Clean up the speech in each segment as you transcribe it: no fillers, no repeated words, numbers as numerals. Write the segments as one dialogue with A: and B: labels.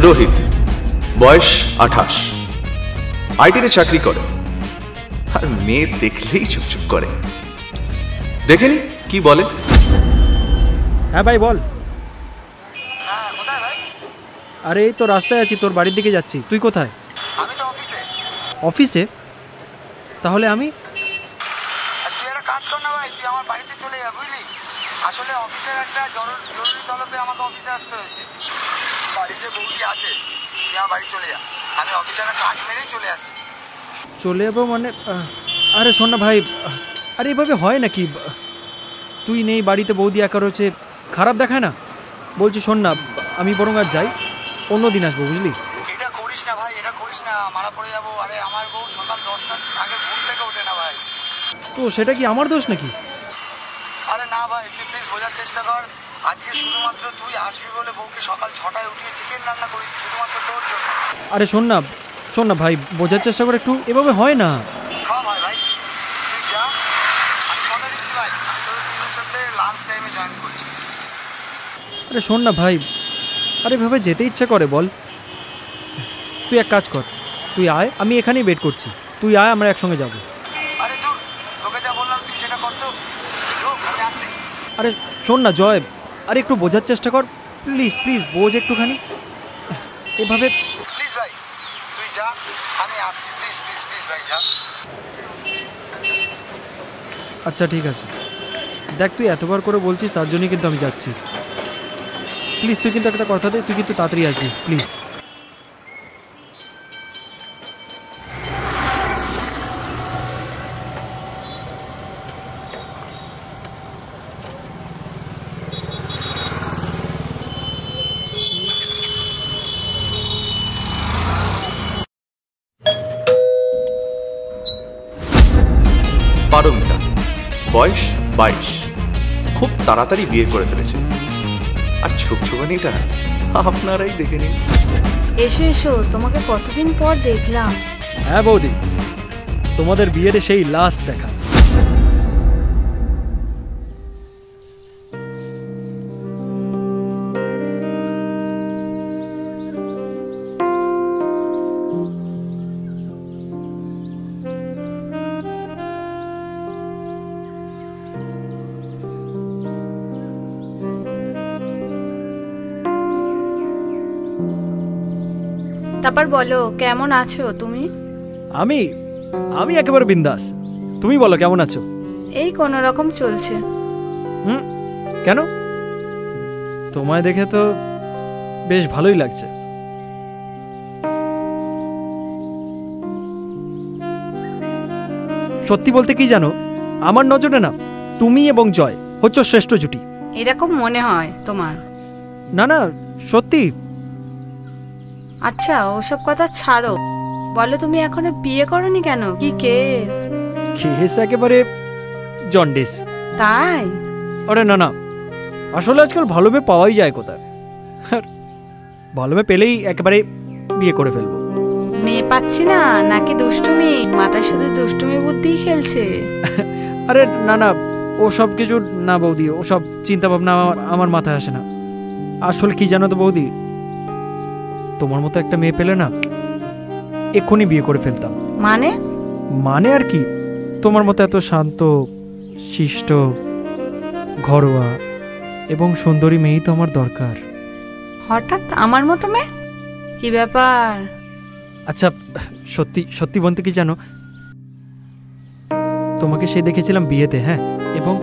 A: রোহিত, বয়স 28, আইটিতে চাকরি করে, আর মেয়ে দেখলেই চুপচুপ করে। দেখেনি কি বলে?
B: হ্যাঁ ভাই বল।
C: হ্যাঁ কোথায় ভাই?
B: আরে এই তো রাস্তায় আছি, তোর বাড়ির দিকে যাচ্ছি। তুই কোথায়?
C: আমি তো অফিসে।
B: অফিসে? তাহলে আমি?
C: তুই একটা কাজ কর না ভাই, তুই আমার বাড়িতে চলে যা, বুঝলি? আসলে অফিসের একটা জরুরি তলবে আমাকে অফিসে আসতে হয়েছে। বাড়িতে বউটি আছে, তুই আমার বাড়ি চলে যা, আমি অফিসের কাজ মেরেই চলে আসছি।
B: চলে যাবো মানে? আরে শোন না ভাই, আরে এভাবে হয় নাকি? তুই নেই বাড়িতে, বৌদি একা রয়েছে, খারাপ দেখায় না? বলছি শোন না, আমি বরং আর যাই, অন্য দিন আসবো, বুঝলি?
C: এটা করিস না ভাই, এটা করিস না, মারা পড়ে যাবো। আরে আমার বউ সকাল 10টার আগে ঘুম থেকে ওঠে না ভাই।
B: তো সেটা কি আমার দোষ নাকি?
C: আরে না ভাই, তুই প্লিজ বোঝার চেষ্টা কর। আজকে শুধুমাত্র তুই আসবি বলে বউকে সকাল 6টায় উঠিয়ে চিকেন রান্না করেছি, শুধুমাত্র তোর জন্য।
B: আরে শোন না ভাই, বোঝার চেষ্টা করে একটু, এভাবে হয় না।
C: হ্যাঁ ভাই ভাই, তুই যা, আমি কথা দিচ্ছি ভাই, আমি তোর টিমের সাথে লাঞ্চ টাইমে জয়েন করছি।
B: আরে শোন না ভাই, আরে এভাবে যেতে ইচ্ছা করে বল? তুই এক কাজ কর, তুই আয়, আমি এখানেই ওয়েট করছি, তুই আয়, আমরা একসঙ্গে যাবো।
C: আরে দূর, তোকে যা বললাম তুই সেটা কর তো। আমি আসছি।
B: আরে শোন না জয়, আরে একটু বোঝার চেষ্টা কর, প্লিজ প্লিজ বোঝ একটুখানি, এভাবে।
C: প্লিজ ভাই তুই যা, আমি আসছি, প্লিজ প্লিজ প্লিজ ভাই যা।
B: আচ্ছা ঠিক আছে, দেখ তুই এতবার করে বলছিস, তার জন্যই কিন্তু আমি যাচ্ছি। প্লিজ তুই কিন্তু একটা কথা দে, তুই কিন্তু তাড়াতাড়ি আসবি প্লিজ।
A: পারমিতা, বয়স 22, খুব তাড়াতাড়ি বিয়ে করে ফেলেছে। আর ছোকছোকানিটা আপনারাই দেখে নিন।
D: এসো এসো, তোমাকে কতদিন পর দেখলাম।
B: হ্যাঁ বৌদি, তোমাদের বিয়েতে সেই লাস্ট দেখা।
D: তারপর বলো, কেমন আছো তুমি?
B: আমি একেবারে বিন্দাস। তুমি বলো কেমন আছো?
D: এই কোনো রকম চলছে।
B: কেন? তোমায় দেখে তো বেশ ভালোই লাগছে। সত্যি বলতে কি জানো, আমার নজরে না তুমি এবং জয় হচ্ছে শ্রেষ্ঠ জুটি।
D: এরকম মনে হয় তোমার?
B: না না, সত্যি।
D: আচ্ছা ওসব কথা ছাড়ো, বলো তুমি এখনো বিয়ে করোনি কেন? কি কেস?
B: কেস একেবারে জন্ডিস।
D: তাই?
B: আরে না না, আসলে আজকাল ভালো মেয়ে পাওয়াই যায় কোথায়, ভালো মেয়ে পেলেই একেবারে বিয়ে করে ফেলবো।
D: মেয়ে পাচ্ছি না নাকি দুষ্টুমি? মাথায় শুধু দুষ্টুমি বুদ্ধিই খেলছে।
B: আরে না না, ও সব কিছু না বৌদি, ও সব চিন্তা ভাবনা আমার মাথায় আসে না। আসলে কি জানো তো বৌদি, তোমার মতো একটা মেয়ে পেলে না এক্ষুনি বিয়ে করে ফেলতাম।
D: মানে
B: আর কি, তোমার মতো এত শান্ত, শিষ্ট, ঘরোয়া এবং সুন্দরী মেয়েই তো আমার দরকার।
D: হঠাৎ আমার মতো মেয়ে? কি ব্যাপার?
B: আচ্ছা সত্যি সত্যি বলতে কি জানো, তোমাকে সে দেখেছিলাম বিয়েতে, হ্যাঁ, এবং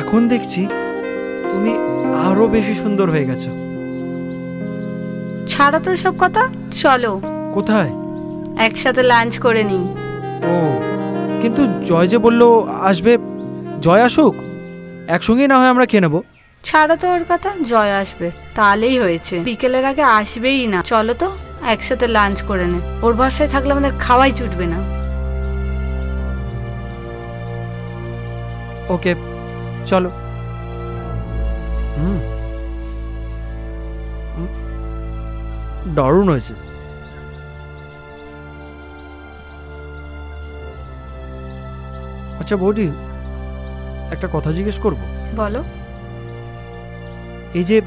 B: এখন দেখছি তুমি আরো বেশি সুন্দর হয়ে গেছো।
D: ছাড়ো তো সব কথা, চলো।
B: কোথায়?
D: একসাথে লাঞ্চ করে নি।
B: ও কিন্তু জয় যে বললো আসবে, জয় আসুক, একসঙ্গেই না হয় আমরা খেয়ে নেবো।
D: ছাড়ো তো ওর কথা, জয় আসবে তাহলেই হয়েছে, বিকেলের আগে আসবেই না। চলো তো একসাথে লাঞ্চ করে নে, ওর বাসায় থাকলে আমাদের খাওয়াই জুটবে না।
B: ওকে চলো। দারুণ হয়েছে। আচ্ছা বৌদি, একটা কথা জিজ্ঞেস করব?
D: বলো।
B: এই যে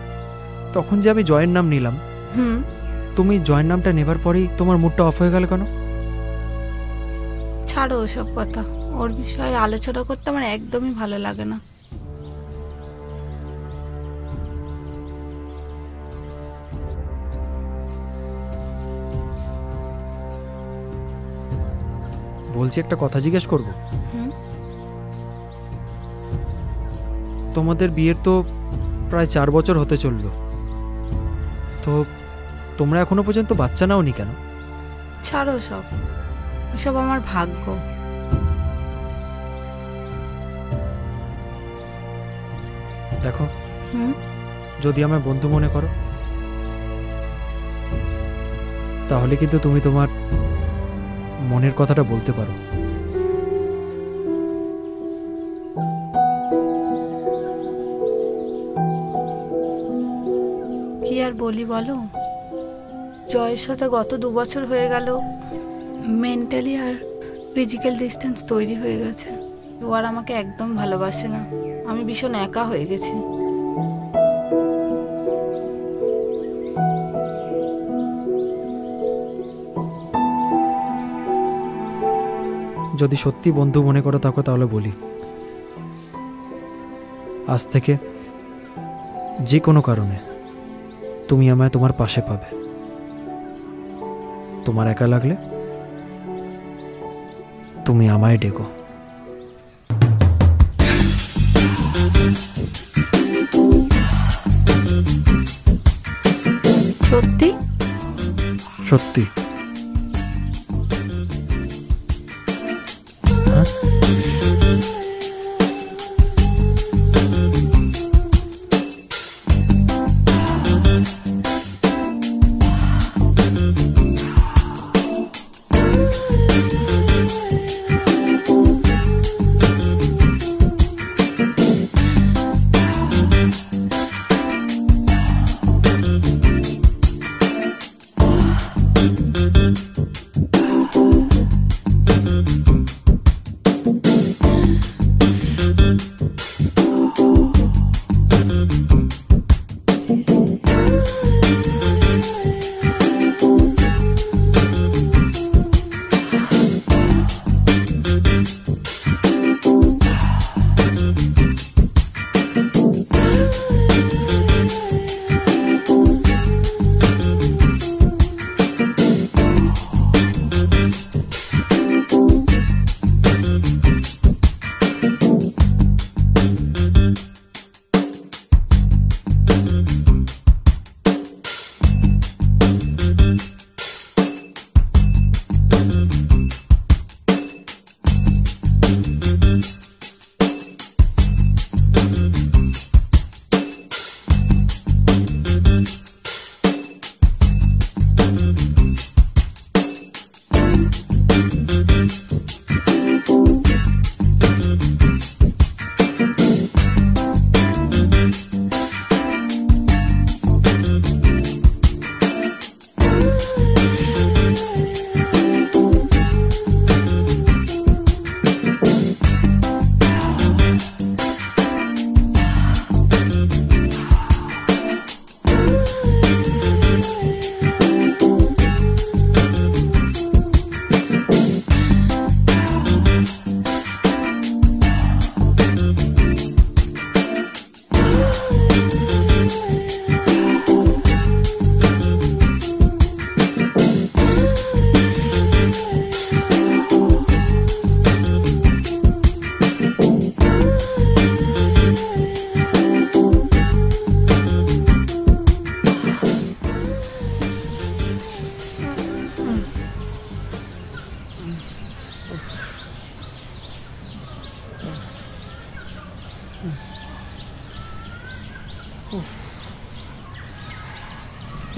B: তখন যে আমি জয়ের নাম নিলাম, তুমি জয়ের নামটা নেবার পরেই তোমার মুডটা অফ হয়ে গেল কেন?
D: ছাড়ো ওসব কথা, ওর বিষয়ে আলোচনা করতে আমার একদমই ভালো লাগে না।
B: বলছি একটা কথা জিজ্ঞেস করব?
D: হুম?
B: তোমাদের বিয়ের তো প্রায় 4 বছর হতে চললো, তো তোমরা এখনো পর্যন্ত বাচ্চা নাওনি কেন?
D: ছাড়ো সব, ওসব আমার ভাগ্য।
B: দেখো,
D: হুম?
B: যদি আমায় বন্ধু মনে করো তাহলে কিন্তু তুমি তোমার মনের কথাটা বলতে পারো।
D: কি আর বলি বলো, জয়ের সাথে গত 2 বছর হয়ে গেল মেন্টালি আর ফিজিক্যাল ডিস্টেন্স তৈরি হয়ে গেছে। ও আর আমাকে একদম ভালোবাসে না, আমি ভীষণ একা হয়ে গেছি।
B: যদি সত্যি বন্ধু মনে করো তাকে, তাহলে বলি, আজ থেকে যে কোনো কারণে তুমি আমায় তোমার পাশে পাবে। তোমার একা লাগলে তুমি আমায় ডেকো।
D: সত্যি?
B: সত্যি।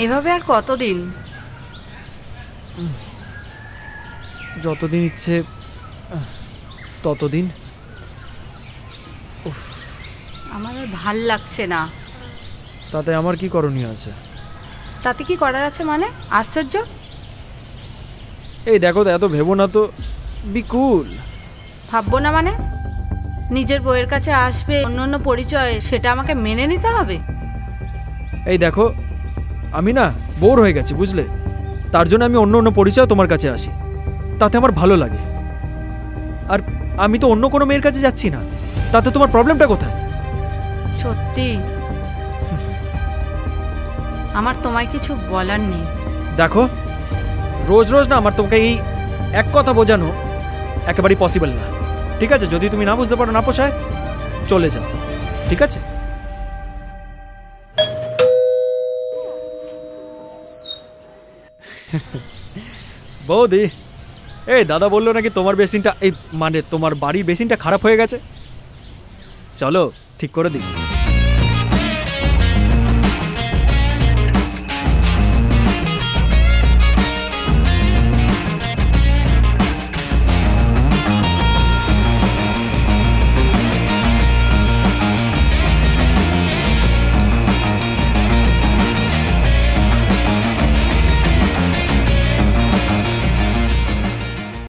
D: এভাবে আর কতদিন?
B: যতদিন ইচ্ছে ততদিন।
D: আমার আর ভাল লাগছে না।
B: তাতে আমার কি করণীয় আছে?
D: তাতে কি করার আছে মানে? আশ্চর্য।
B: এই দেখো, এত ভেবো না তো, বি কুল।
D: ভাববো না মানে? নিজের বউয়ের কাছে আসবে অন্য অন্য পরিচয়, সেটা আমাকে মেনে নিতে হবে?
B: এই দেখো, আমি না বোর হয়ে গেছি বুঝলে, তার জন্য আমি অন্য অন্য পরিচয় তোমার কাছে আসি, তাতে আমার ভালো লাগে। আর আমি তো অন্য কোনো মেয়ের কাছে যাচ্ছি না, তাতে তোমার প্রবলেমটা কোথায়?
D: সত্যি আমার তোমায় কিছু বলার নেই।
B: দেখো, রোজ রোজ না আমার তোমাকে এই এক কথা বোঝানো একেবারেই পসিবল না। ঠিক আছে, যদি তুমি না বুঝতে পারো, না পোষায়, চলে যাও। ঠিক আছে? বৌদি, এই দাদা বললো নাকি তোমার বেসিনটা, এই মানে তোমার বাড়ির বেসিনটা খারাপ হয়ে গেছে। চলো ঠিক করে দিই।